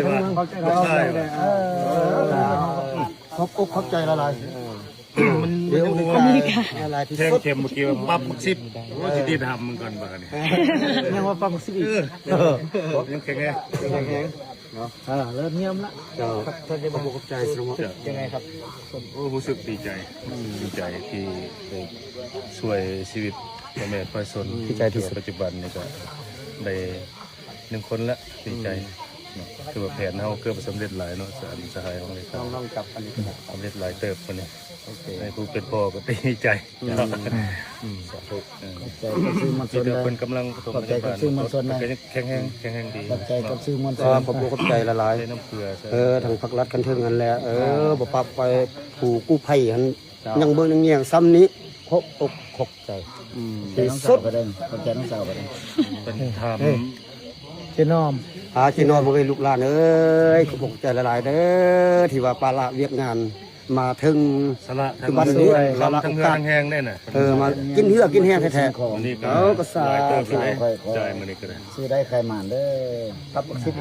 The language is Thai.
ทั้งเมืองใช่ขอบขอบใจละลายมันเดี๋ยวละลายที่สุด เค็มเมื่อกี้ปั๊บมักซิบว่าจะได้ทำมันก่อนบ้างนี่ ยังว่าฟังสิอีก ยังแข็งไง เนาะเริ่มเงียบละท่านจะมาขอบใจสมมติยังไงครับ โอ้รู้สึกดีใจที่ได้ช่วยชีวิตพ่อแม่ประชาชนที่ปัจจุบันนี่ก็ได้1 คนละดีใจคือว่าแผนเขาเกือบสำเร็จหลายเนาะสหายของเลยครับ ลองจับอันนี้ครับ สำเร็จหลายเติบคนนี้ให้ผู้เป็นพ่อก็ดีใจสาธุ ใจกับซื้อมันช ที่ น เดือ ได้ คนกำลังผสมพยาบาลแข็งแรงดี ใจกับซื้อมันชนขอบขอบใจละลาย ได้น้ำเกลือ ทางพักรัฐกันเทิงกันแล้วบ่ปับไปผู้กู้ภัยหันยังเบิ่งยังเงียงซ้ำนี้ครบอกขอบใจที่สุดก็ได้ขอบใจน้องสาวก็ได้ เป็นท เจนอมเจนอมบ่เคยลูกหลานเอ้ยขอบใจละลายเด้อที่ว่าปาละเวียกงานมาถึง ำสละทั้งเรือทั้งแห้งได้น่ะ มากินเหือกินแห้งแท้ๆ วันนี้ก็ ก็สา หลายเติบ ธุ เลยจ่ายมานี่ก็ได้ ซื้อได้ใครหมานเด้อครับสิบ